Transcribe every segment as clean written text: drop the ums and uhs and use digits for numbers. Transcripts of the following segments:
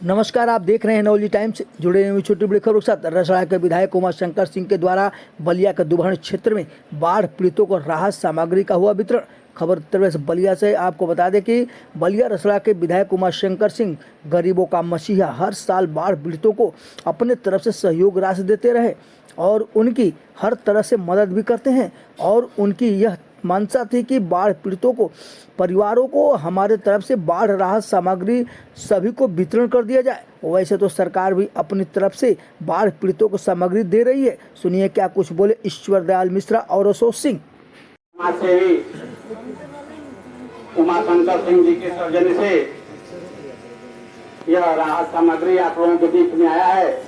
नमस्कार, आप देख रहे हैं नवली टाइम्स। जुड़े हुए छोटी बड़ी खबरों के साथ। रसड़ा के विधायक उमा शंकर सिंह के द्वारा बलिया के दुबहन क्षेत्र में बाढ़ पीड़ितों को राहत सामग्री का हुआ वितरण। खबर उत्तर प्रदेश बलिया से आपको बता दें कि बलिया रसड़ा के विधायक उमा शंकर सिंह गरीबों का मसीहा, हर साल बाढ़ पीड़ितों को अपने तरफ से सहयोग राशि देते रहे और उनकी हर तरह से मदद भी करते हैं। और उनकी यह मंशा थी कि बाढ़ पीड़ितों को परिवारों को हमारे तरफ से बाढ़ राहत सामग्री सभी को वितरण कर दिया जाए। वैसे तो सरकार भी अपनी तरफ से बाढ़ पीड़ितों को सामग्री दे रही है। सुनिए क्या कुछ बोले ईश्वर दयाल मिश्रा और अशोक सिंह। उमा शंकर सिंह जी के सौजन्य से यह राहत सामग्री आप लोगों के बीच में आया है।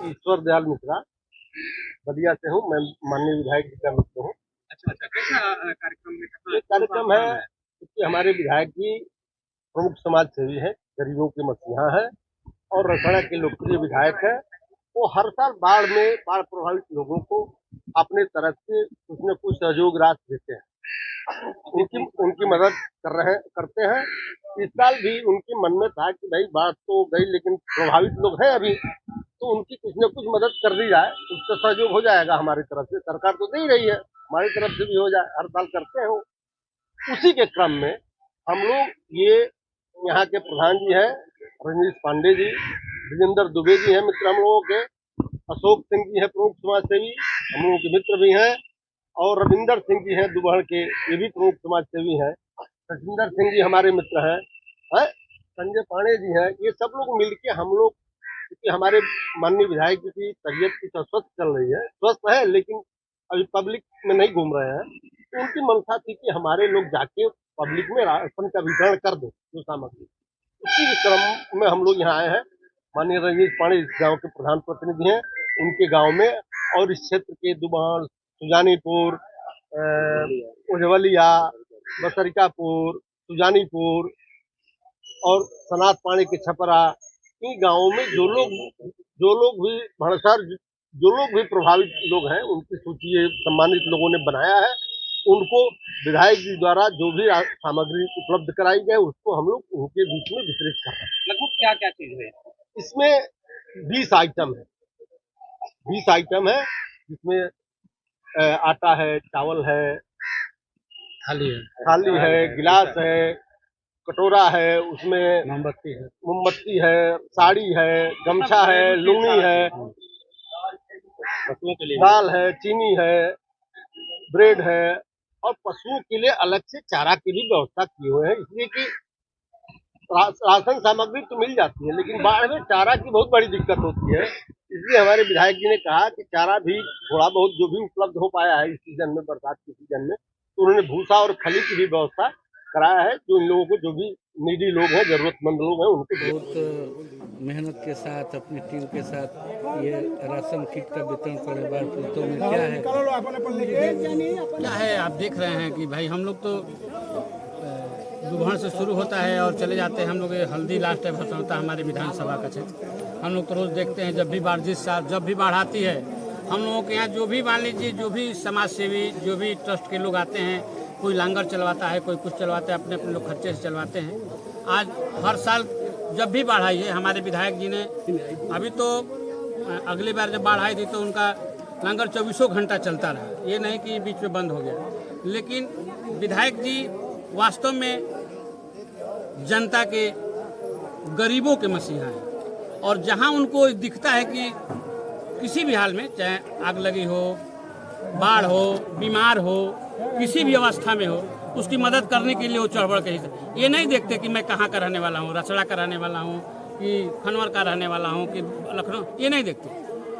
ईश्वर दयाल मिश्रा बलिया से हूँ। मैं माननीय विधायक जी का मित्र हूँ। अच्छा, कैसा कार्यक्रम में ये कार्यक्रम है क्योंकि हमारे विधायक जी प्रमुख समाज सेवी है, गरीबों के मसीहा है और रसड़ा के लोकप्रिय विधायक है। वो हर साल बाढ़ प्रभावित लोगों को अपने तरफ से कुछ न कुछ सहयोग राशि देते हैं, उनकी मदद करते हैं। इस साल भी उनके मन में था कि भाई बाढ़ तो गई लेकिन प्रभावित लोग हैं अभी, तो उनकी कुछ न कुछ मदद कर दी जाए, उसका सहयोग हो जाएगा हमारी तरफ से। सरकार तो दे ही रही है, हमारी तरफ से भी हो जाए, हर साल करते हैं। उसी के क्रम में हम लोग ये यहाँ के प्रधान जी हैं रजनीश पांडे जी, विजेंद्र दुबे जी हैं मित्र हम लोगों के, अशोक सिंह जी हैं प्रमुख समाज सेवी, हम लोगों के मित्र भी हैं, और रविंदर सिंह जी हैं दुबहर के, ये भी प्रमुख समाज सेवी हैं। सचिंदर सिंह जी हमारे मित्र हैं, संजय पांडे जी हैं। ये सब लोग मिलके हम लोग, क्योंकि हमारे माननीय विधायक जी की तबीयत कुछ अस्वस्थ चल रही है, स्वस्थ है लेकिन अभी पब्लिक में नहीं घूम रहे हैं, तो उनकी मंशा थी कि हमारे लोग जाके पब्लिक में राशन का वितरण कर दें जो सामग्री। उसी क्रम में हम लोग यहाँ आए हैं। माननीय रजनीश पांडे इस गाँव के प्रधान प्रतिनिधि हैं, उनके गाँव में और इस क्षेत्र के दुबहन, सुजानीपुर, उजवलिया, बसरिकापुर, सुजानीपुर और सनात पानी के छपरा, इन गाँवों में जो लोग भी भड़सर, जो लोग भी प्रभावित लोग हैं, उनकी सूची सम्मानित लोगों ने बनाया है। उनको विधायक जी द्वारा जो भी सामग्री उपलब्ध कराई गई उसको हम लोग उनके बीच में वितरित कर रहे हैं। लगभग क्या क्या चीज है इसमें 20 आइटम है, 20 आइटम है जिसमें आटा है, चावल है, थाली है, गिलास है, कटोरा है, उसमें मोमबत्ती है, साड़ी है, गमछा है, लुंगी है, दाल है, चीनी है, ब्रेड है, और पशुओं के लिए अलग से चारा की भी व्यवस्था की हुई है। इसलिए कि राशन सामग्री तो मिल जाती है लेकिन बाढ़ में चारा की बहुत बड़ी दिक्कत होती है। इसलिए हमारे विधायक जी ने कहा कि चारा भी थोड़ा बहुत जो भी उपलब्ध हो पाया है इस सीजन में, बरसात के सीजन में, तो उन्होंने भूसा और खली की भी व्यवस्था कराया है, जो इन लोगों को, जो भी नीडी लोग हैं, जरूरतमंद लोग हैं, उनको बहुत मेहनत के साथ अपनी टीम के साथ ये राशन किट का वितरण करने बाढ़ पीड़ितों में क्या है आप देख रहे हैं कि भाई हम लोग तो दुबहन से शुरू होता है और चले जाते हैं। हम लोग हल्दी लास्ट टाइम खत्म होता है हमारे विधानसभा का क्षेत्र। हम लोग तो रोज देखते हैं, जब भी बाढ़, जिस साल जब भी बाढ़ आती है, हम लोगों के यहाँ जो भी मान लीजिए, जो भी समाज सेवी, जो भी ट्रस्ट के लोग आते हैं, कोई लांगर चलवाता है, कोई कुछ चलवाता है, अपने अपने लोग खर्चे से चलवाते हैं। आज हर साल जब भी बाढ़ आई है, हमारे विधायक जी ने, अभी तो अगली बार जब बाढ़ आई थी तो उनका लंगर 24 घंटा चलता रहा, ये नहीं कि बीच में बंद हो गया। लेकिन विधायक जी वास्तव में जनता के, गरीबों के मसीहा हैं, और जहां उनको दिखता है कि किसी भी हाल में, चाहे आग लगी हो, बाढ़ हो, बीमार हो, किसी भी अवस्था में हो, उसकी मदद करने के लिए वो चढ़ बढ़ के हिस्सा। ये नहीं देखते कि मैं कहाँ का रहने वाला हूँ, रसड़ा का रहने वाला हूँ कि खनवर का रहने वाला हूँ कि लखनऊ, ये नहीं देखते।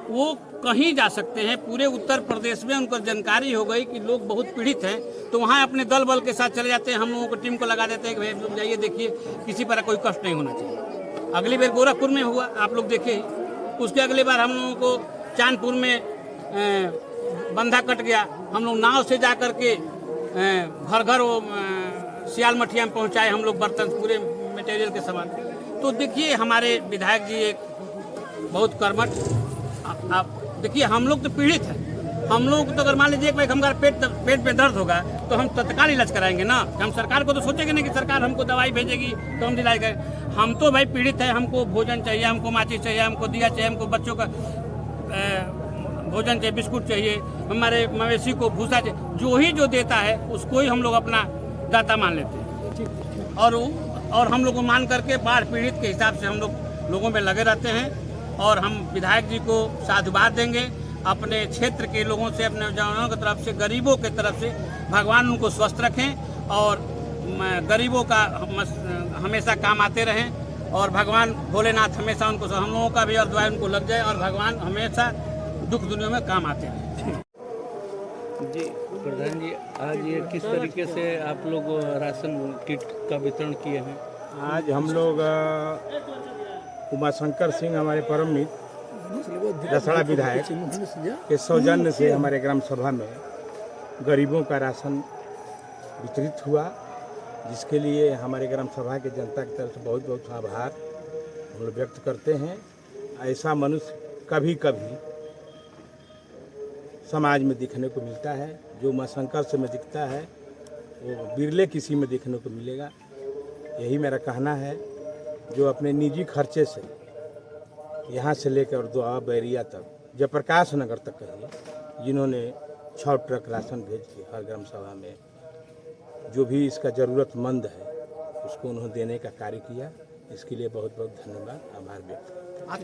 वो कहीं जा सकते हैं। पूरे उत्तर प्रदेश में उनको जानकारी हो गई कि लोग बहुत पीड़ित हैं, तो वहाँ अपने दल बल के साथ चले जाते हैं। हम लोगों को टीम को लगा देते हैं कि भाई लोग जाइए, देखिए किसी पर कोई कष्ट नहीं होना चाहिए। अगली बार गोरखपुर में हुआ, आप लोग देखे। उसके अगली बार हम लोगों को चांदपुर में बंधा कट गया, हम लोग नाव से जा करके घर घर वो सियाल मठिया में पहुँचाए हम लोग बर्तन पूरे मटेरियल के सामान। तो देखिए हमारे विधायक जी एक बहुत कर्मठ। आप देखिए हम लोग तो पीड़ित हैं। हम लोग तो अगर मान लीजिए कि भाई हमारा पेट में दर्द होगा तो हम तत्काल इलाज कराएंगे ना। हम सरकार को तो सोचेंगे नहीं कि सरकार हमको दवाई भेजेगी तो हम दिलाएंगे। हम तो भाई पीड़ित है, हमको भोजन चाहिए, हमको माचिस चाहिए, हमको दिया चाहिए, हमको बच्चों का भोजन चाहिए, बिस्कुट चाहिए, हमारे मवेशी को भूसा चाहिए। जो देता है उसको ही हम लोग अपना दाता मान लेते हैं। और हम लोग को मान करके बाढ़ पीड़ित के हिसाब से हम लोग लोगों में लगे रहते हैं। और हम विधायक जी को साधुवाद देंगे अपने क्षेत्र के लोगों से, अपने जवानों की तरफ से, गरीबों की तरफ से। भगवान उनको स्वस्थ रखें और गरीबों का हमेशा काम आते रहें। और भगवान भोलेनाथ हमेशा उनको, हम लोगों का भी और दुआ उनको लग जाए और भगवान हमेशा दुख दुनिया में काम आते हैं। जी प्रधान जी, आज ये किस तरीके से आप लोग राशन किट का वितरण किए हैं? आज हम लोग उमाशंकर सिंह हमारे परम मित्र रसड़ा विधायक के सौजन्य से हमारे ग्राम सभा में गरीबों का राशन वितरित हुआ, जिसके लिए हमारे ग्राम सभा के जनता की तरफ से बहुत बहुत आभार हम लोग व्यक्त करते हैं। ऐसा मनुष्य कभी कभी समाज में दिखने को मिलता है। जो उमाशंकर से में दिखता है वो बिरले किसी में देखने को मिलेगा। यही मेरा कहना है। जो अपने निजी खर्चे से यहाँ से लेकर दुआ बैरिया तक, जयप्रकाश नगर तक कहिए, जिन्होंने 6 ट्रक राशन भेज के हर ग्राम सभा में जो भी इसका ज़रूरतमंद है उसको उन्होंने देने का कार्य किया, इसके लिए बहुत बहुत धन्यवाद, आभार व्यक्त करते हैं।